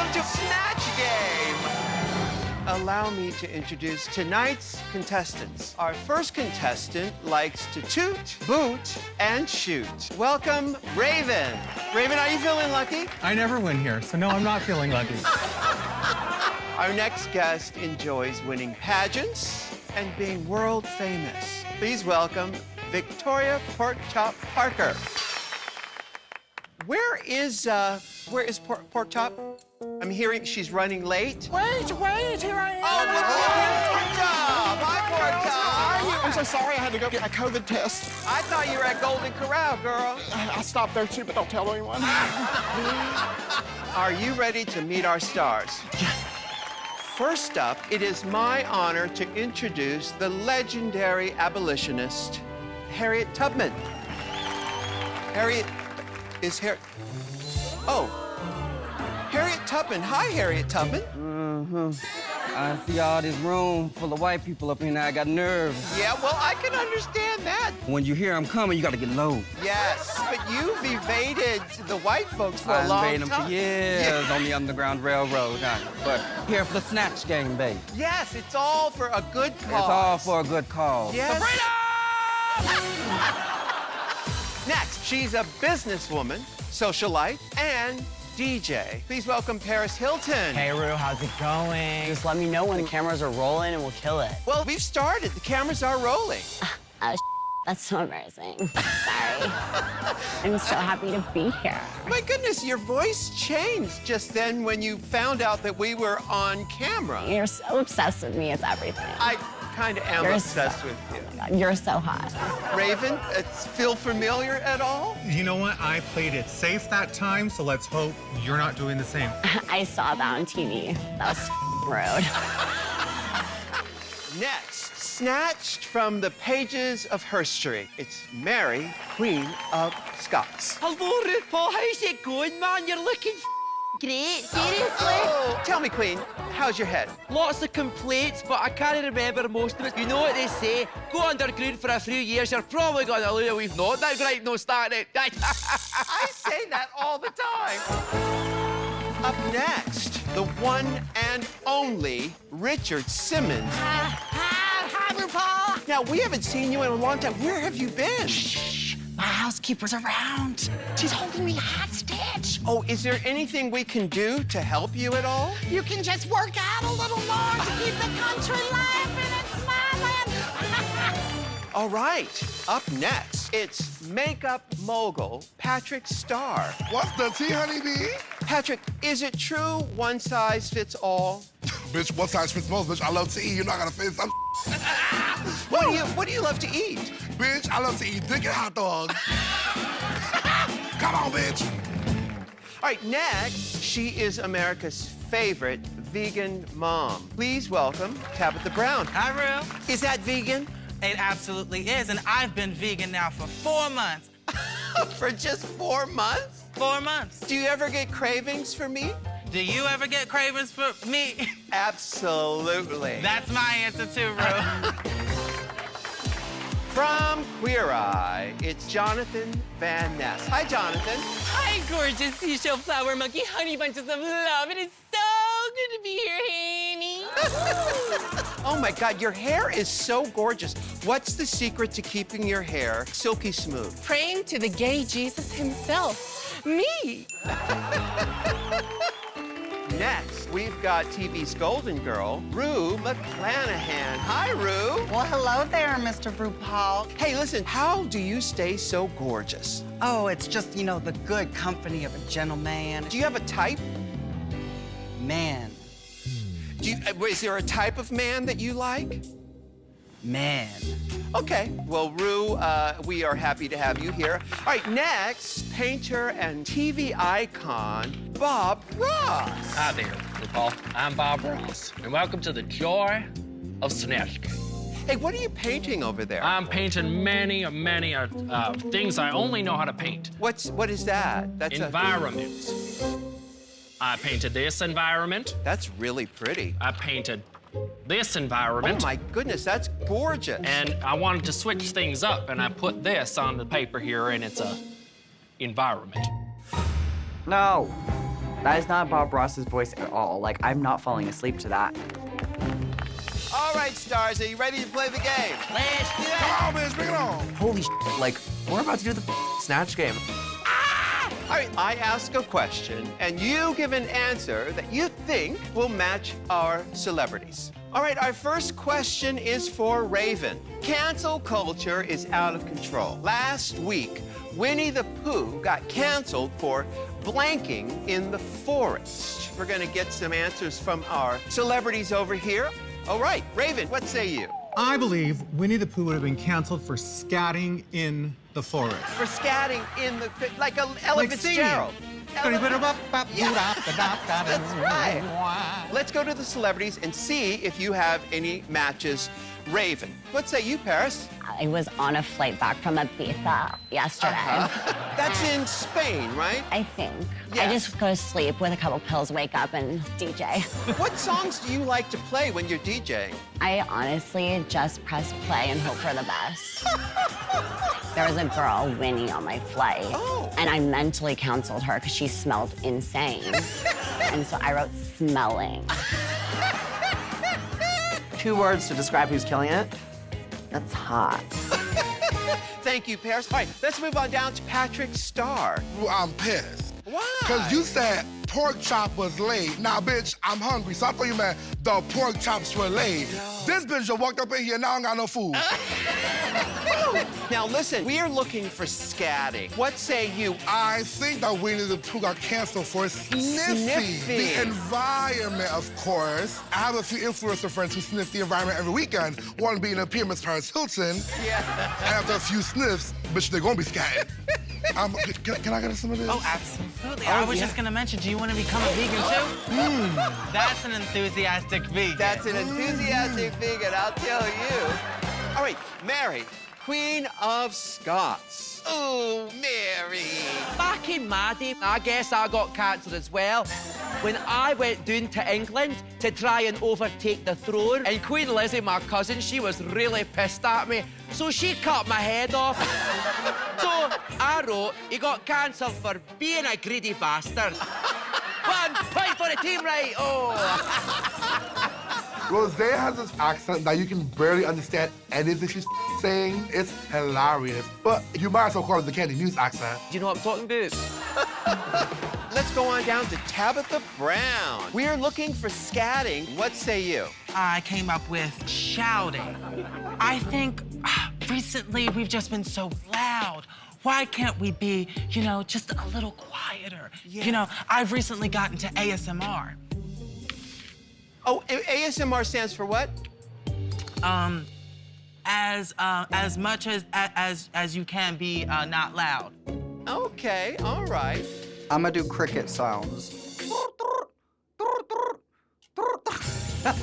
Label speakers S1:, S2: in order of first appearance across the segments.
S1: welcome to Snatch Game. Allow me to introduce tonight's contestants. Our first contestant likes to toot, boot, and shoot. Welcome, Raven. Raven, are you feeling lucky?
S2: I never win here, so no, I'm not feeling lucky.
S1: Our next guest enjoys winning pageants and being world famous. Please welcome Victoria Porkchop Parker. Where is Porkchop? I'm hearing she's running late.
S3: Wait, here I am.
S1: Oh, Porkchop! Hi, Porkchop!
S3: I'm so sorry I had to go get my COVID test.
S1: I thought you were at Golden Corral, girl.
S3: I stopped there too, but don't tell anyone.
S1: Are you ready to meet our stars?
S3: Yes.
S1: First up, it is my honor to introduce the legendary abolitionist, Harriet Tubman. Harriet Tubman. Hi, Harriet Tubman.
S4: I see all this room full of white people up in there. I got nerves.
S1: Yeah, well, I can understand that.
S4: When you hear I'm coming, you gotta get low.
S1: Yes, but you've evaded the white folks for a long time.
S4: I evaded them for years on the Underground Railroad. But here for the Snatch Game, baby.
S1: Yes, it's all for a good cause.
S4: It's all for a good cause.
S1: Yes. Next, she's a businesswoman, socialite, and DJ. Please welcome Paris Hilton.
S5: Hey, Ru, how's it going? Just let me know when the cameras are rolling and we'll kill it.
S1: Well, we've started. The cameras are rolling.
S6: Oh, that's so embarrassing. Sorry. I'm so happy to be here.
S1: My goodness, your voice changed just then when you found out that we were on camera.
S6: You're so obsessed with me, it's everything.
S1: I kind of am
S6: You're
S1: obsessed with you.
S6: You're so hot.
S1: Raven, feel familiar at all?
S2: You know what? I played it safe that time, so let's hope you're not doing the same.
S6: I saw that on TV. That was rude.
S1: Next, snatched from the pages of history, it's Mary, Queen of Scots.
S7: Hello, RuPaul. How's it going, man? You're looking great. Seriously?
S1: Oh, tell me, Queen, how's your head?
S7: Lots of complaints, but I can't remember most of it. You know what they say? Go underground for a few years, you're probably gonna lose. We've not that great, no starting.
S1: I say that all the time. Up next, the one and only Richard Simmons.
S3: Hi, RuPaul.
S1: Now, we haven't seen you in a long time. Where have you been?
S3: Shh, my housekeeper's around. She's holding me hostage.
S1: Oh, is there anything we can do to help you at all?
S3: You can just work out a little more to keep the country laughing and smiling.
S1: All right, up next, it's makeup mogul Patrick Starr.
S8: What's the tea, honeybee?
S1: Patrick, is it true one size fits all?
S8: Bitch, one size fits most, bitch. I love to eat. You're not gonna fit some.
S1: What do you love to eat?
S8: Bitch, I love to eat dick and hot dogs. Come on, bitch.
S1: All right, next, she is America's favorite vegan mom. Please welcome Tabitha Brown.
S9: Hi, Ru.
S1: Is that vegan?
S9: It absolutely is, and I've been vegan now for 4 months.
S1: For just 4 months?
S9: 4 months.
S1: Do you ever get cravings for meat?
S9: Do you ever get cravings for meat?
S1: Absolutely.
S9: That's my answer too, Ru.
S1: From Queer Eye, it's Jonathan Van Ness. Hi, Jonathan.
S7: Hi, gorgeous seashell flower monkey, honey bunches of love. It is so good to be here, honey.
S1: Oh my God, your hair is so gorgeous. What's the secret to keeping your hair silky smooth?
S7: Praying to the gay Jesus himself, me.
S1: Next, we've got TV's golden girl, Rue McClanahan. Hi, Rue.
S10: Well, hello there, Mr. RuPaul.
S1: Hey, listen, how do you stay so gorgeous?
S10: Oh, it's just, you know, the good company of a gentleman.
S1: Do you have a type?
S10: Man.
S1: Is there a type of man that you like?
S10: Man.
S1: Okay, well, Rue, we are happy to have you here. All right, next, painter and TV icon, Bob Ross.
S11: Hi there, RuPaul. I'm Bob Ross, and welcome to the joy of Snatch Game.
S1: Hey, what are you painting over there?
S11: I'm painting many things I only know how to paint.
S1: What is that? That's
S11: environments. I painted this environment.
S1: That's really pretty.
S11: I painted this environment.
S1: Oh my goodness, that's gorgeous.
S11: And I wanted to switch things up, and I put this on the paper here, and it's a environment.
S4: No.
S5: That is not Bob Ross's voice at all. Like, I'm not falling asleep to that.
S1: All right, stars, are you ready to play the game?
S7: Let's do it.
S8: Come on, bitch, bring it on.
S5: Holy like, we're about to do the Snatch Game.
S1: All right, I ask a question, and you give an answer that you think will match our celebrities. All right, our first question is for Raven. Cancel culture is out of control. Last week, Winnie the Pooh got canceled for blanking in the forest. We're gonna get some answers from our celebrities over here. All right, Raven, what say you?
S2: I believe Winnie the Pooh would have been canceled for scatting in the forest.
S1: For scatting in the, like Ella Fitzgerald. That's right. Let's go to the celebrities and see if you have any matches. Raven, what say you, Paris?
S6: I was on a flight back from Ibiza yesterday.
S1: That's in Spain, right?
S6: I think.
S1: Yes.
S6: I just go to sleep with a couple pills, wake up, and DJ.
S1: What songs do you like to play when you're DJing?
S6: I honestly just press play and hope for the best. There was a girl, Winnie, on my flight, and I mentally counseled her because she smelled insane. And so I wrote smelling.
S5: 2 words to describe who's killing it. That's hot.
S1: Thank you, Paris. All right, let's move on down to Patrick Starr.
S8: Well, I'm pissed.
S1: Why?
S8: Because you said pork chop was laid. Now, bitch, I'm hungry, so I thought you meant the pork chops were laid. No. This bitch just walked up in here, now I don't got no food.
S1: Now, listen, we are looking for scatting. What say you?
S8: I think that Winnie the Pooh got canceled for sniffing. The environment, of course. I have a few influencer friends who sniff the environment every weekend. One being appear Miss Paris Hilton.
S1: Yeah.
S8: And after a few sniffs, bitch, they're gonna be scatting. Can I get some of this?
S9: Oh, absolutely. I was just gonna mention, do you want to become a vegan too? That's an enthusiastic vegan.
S1: That's an enthusiastic vegan, I'll tell you. All right, Mary, Queen of Scots. Oh, Mary.
S7: Back in my day, I guess I got cancelled as well. When I went down to England to try and overtake the throne, and Queen Lizzie, my cousin, she was really pissed at me, so she cut my head off. So I wrote, he got cancelled for being a greedy bastard. 1 point for the team, right? Oh.
S8: Rosé has this accent that you can barely understand anything she's saying. It's hilarious. But you might as well call it the Candy Muse accent.
S7: Do you know what I'm talking about?
S1: Let's go on down to Tabitha Brown. We are looking for scatting. What say you?
S9: I came up with shouting. I think recently we've just been so loud. Why can't we be, you know, just a little quieter? Yeah. You know, I've recently gotten to ASMR.
S1: Oh, ASMR stands for what?
S9: As much as you can be not loud.
S1: Okay, all right.
S5: I'm gonna do cricket sounds.
S1: All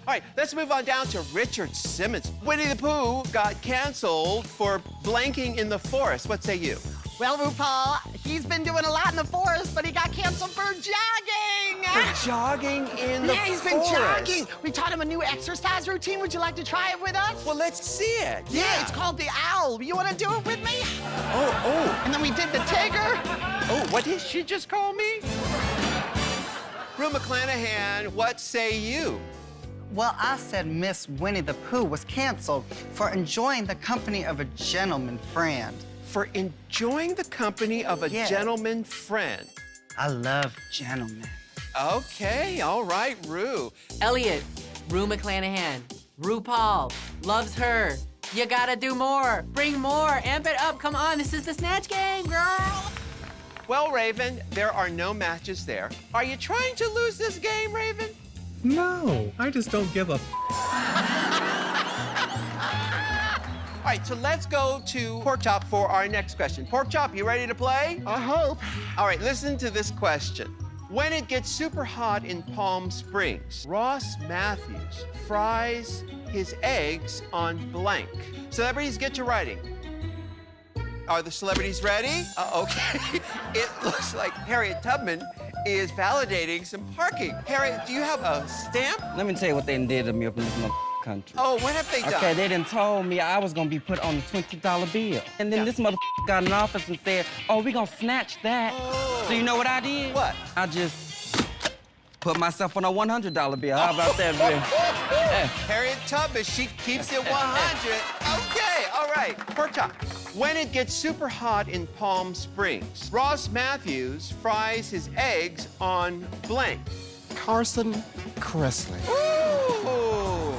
S1: right, let's move on down to Richard Simmons. Winnie the Pooh got canceled for blanking in the forest. What say you?
S3: Well, RuPaul, he's been doing a lot in the forest, but he got canceled for jogging.
S1: For jogging in the forest?
S3: Yeah, he's been jogging. We taught him a new exercise routine. Would you like to try it with us?
S1: Well, let's see it.
S3: Yeah, it's called the owl. You want to do it with me?
S1: Oh.
S3: And then we did the tiger.
S1: Oh, what did she just call me? Rue McClanahan, what say you?
S10: Well, I said Miss Winnie the Pooh was canceled for enjoying the company of a gentleman friend.
S1: For enjoying the company of a gentleman friend.
S10: I love gentlemen.
S1: Okay, all right, Rue.
S12: Elliot, Rue McClanahan, RuPaul, loves her. You gotta do more, bring more, amp it up, come on, this is the Snatch Game, girl.
S1: Well, Raven, there are no matches there. Are you trying to lose this game, Raven?
S2: No, I just don't give a
S1: All right, so let's go to Porkchop for our next question. Porkchop, you ready to play?
S8: I hope.
S1: All right, listen to this question. When it gets super hot in Palm Springs, Ross Matthews fries his eggs on blank. Celebrities, get to writing. Are the celebrities ready? Okay. It looks like Harriet Tubman is validating some parking. Harriet, do you have a stamp?
S4: Let me tell you what they did to me up in this country.
S1: Oh, what have they done?
S4: Okay, they done told me I was gonna be put on a $20 bill. And then this motherfucker got in office and said, oh, we gonna snatch that.
S1: Oh.
S4: So you know what I did?
S1: What?
S4: I just put myself on a $100 bill. How about that, man?
S1: Harriet Tubman, she keeps it 100. Okay, all right. Porkchop. When it gets super hot in Palm Springs, Ross Matthews fries his eggs on blank.
S3: Carson Kressley.
S1: Ooh.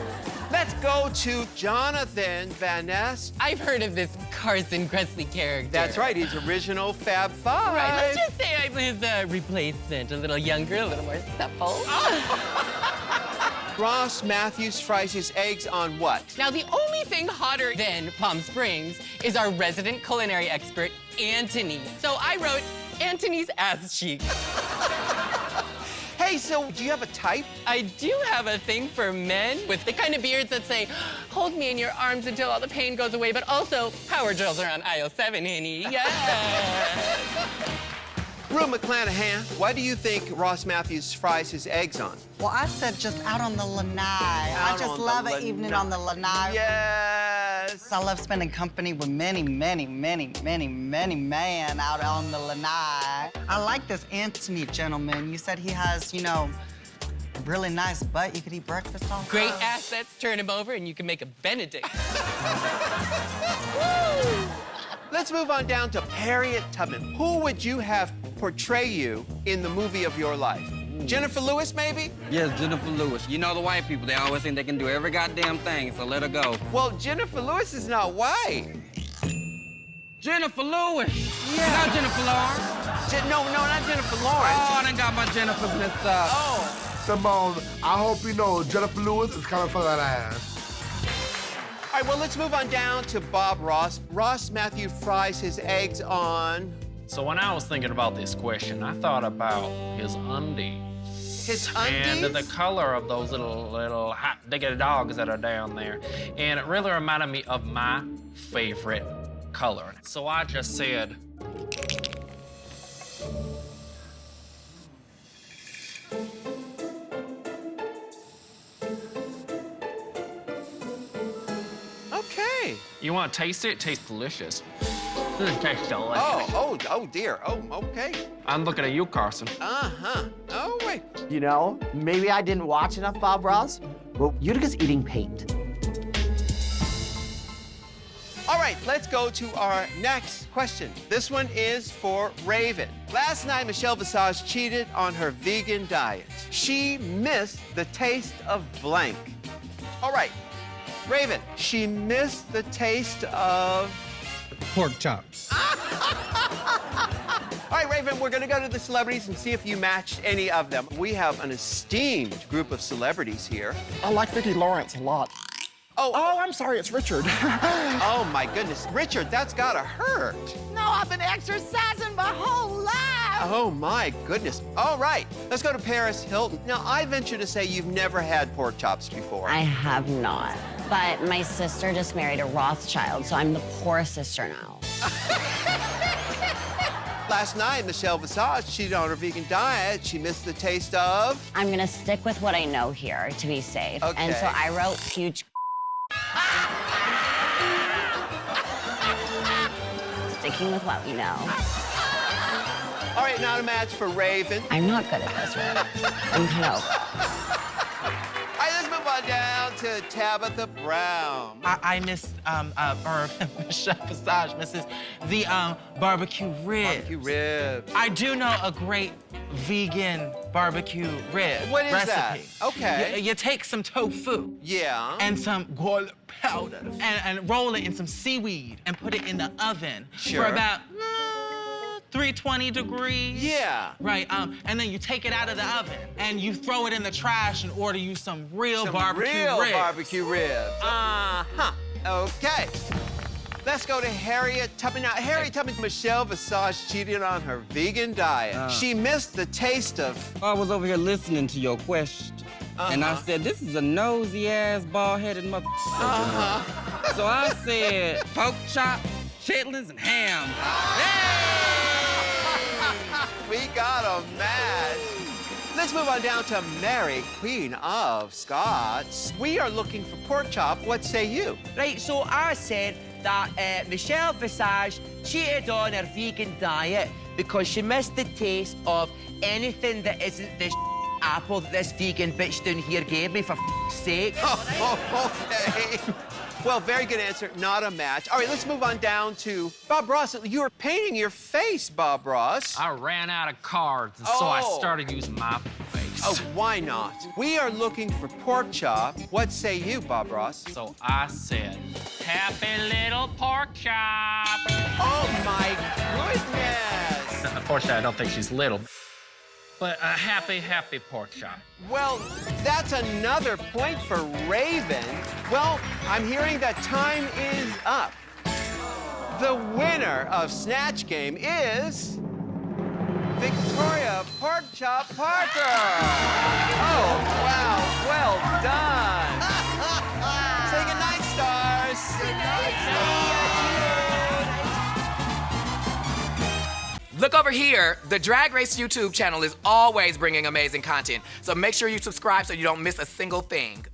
S1: Let's go to Jonathan Van Ness.
S12: I've heard of this Carson Kressley character.
S1: That's right, he's original Fab Five.
S12: Right, let's just say I'm his replacement. A little younger, a little more supple.
S1: Ross Matthews fries his eggs on what?
S12: Now, the only thing hotter than Palm Springs is our resident culinary expert, Anthony. So I wrote Anthony's ass cheek.
S1: Hey, so do you have a type?
S12: I do have a thing for men with the kind of beards that say, hold me in your arms until all the pain goes away, but also, power drills are on aisle 7, honey. Yeah.
S1: Rue McClanahan, why do you think Ross Matthews fries his eggs on?
S10: Well, I said just out on the lanai. I just love an evening on the lanai.
S1: Yes.
S10: I love spending company with many men out on the lanai. I like this Anthony gentleman. You said he has, you know, a really nice butt you could eat breakfast on.
S12: Great assets, turn him over and you can make a Benedict.
S1: Let's move on down to Harriet Tubman. Who would you have portray you in the movie of your life? Jennifer Lewis, maybe?
S4: Yes, Jennifer Lewis. You know the white people, they always think they can do every goddamn thing, so let her go.
S1: Well, Jennifer Lewis is not white.
S4: Jennifer Lewis?
S1: Yeah.
S4: Not Jennifer Lawrence.
S1: No, not Jennifer Lawrence.
S4: Oh, I done got my Jennifer's mixed up.
S1: Oh.
S8: Simone, I hope you know Jennifer Lewis is coming for that ass.
S1: All right, well, let's move on down to Bob Ross. Ross Matthew fries his eggs on...
S11: So when I was thinking about this question, I thought about his undies.
S1: His undies?
S11: And the color of those little hot diggity dogs that are down there. And it really reminded me of my favorite color. So I just said...
S1: Okay.
S11: You want to taste it? It tastes delicious. It tastes delicious.
S1: Oh dear. Oh, okay.
S11: I'm looking at you, Carson.
S1: Uh-huh. Oh, wait.
S3: You know, maybe I didn't watch enough Bob Ross, but Utica's eating paint.
S1: All right, let's go to our next question. This one is for Raven. Last night, Michelle Visage cheated on her vegan diet. She missed the taste of blank. All right, Raven, she missed the taste of...
S2: Pork chops.
S1: All right, Raven, we're gonna go to the celebrities and see if you matched any of them. We have an esteemed group of celebrities here.
S3: I like Vicki Lawrence a lot. Oh, I'm sorry, it's Richard.
S1: Oh, my goodness. Richard, that's gotta hurt.
S3: No, I've been exercising my whole life.
S1: Oh, my goodness. All right, let's go to Paris Hilton. Now, I venture to say you've never had pork chops before.
S6: I have not. But my sister just married a Rothschild, so I'm the poor sister now.
S1: Last night, Michelle Visage cheated on her vegan diet. She missed the taste of...
S6: I'm gonna stick with what I know here to be safe.
S1: Okay.
S6: And so I wrote huge. Sticking with what we know.
S1: All right, not a match for Raven.
S6: I'm not good at this, Rick. I'm kind of...
S1: All right, let's move on down to Tabitha Brown.
S9: I missed, or Michelle Visage misses the barbecue ribs.
S1: Barbecue ribs.
S9: I do know a great vegan barbecue rib
S1: What is
S9: recipe.
S1: that? Okay.
S9: You take some tofu.
S1: Yeah.
S9: And some garlic powder and roll it in some seaweed and put it in the oven
S1: Sure.
S9: for about 320 degrees.
S1: Yeah.
S9: Right, and then you take it out of the oven and you throw it in the trash and order you some real barbecue ribs.
S1: Barbecue ribs. Uh-huh. Okay. Let's go to Harriet Tubman. Now, Harriet Tubman, Michelle Visage cheated on her vegan diet. She missed the taste of...
S4: I was over here listening to your question, and I said, this is a nosy-ass, bald-headed mother. So I said, pork chop, chitlins, and ham.
S1: We got a match. Let's move on down to Mary, Queen of Scots. We are looking for pork chop. What say you?
S7: Right, so I said that Michelle Visage cheated on her vegan diet because she missed the taste of anything that isn't this apple that this vegan bitch down here gave me, for sake.
S1: Okay. Well, very good answer. Not a match. All right, let's move on down to Bob Ross. You were painting your face, Bob Ross.
S11: I ran out of cards, and so I started using my face.
S1: Oh, why not? We are looking for Porkchop. What say you, Bob Ross?
S11: So I said, happy little Porkchop.
S1: Oh, my goodness.
S11: Unfortunately, I don't think she's little. But a happy Porkchop.
S1: Well, that's another point for Raven. Well, I'm hearing that time is up. The winner of Snatch Game is Victoria Porkchop Parker. Oh, wow, well done. Say goodnight, stars. Good night,
S13: Look over here. The Drag Race YouTube channel is always bringing amazing content, so make sure you subscribe so you don't miss a single thing.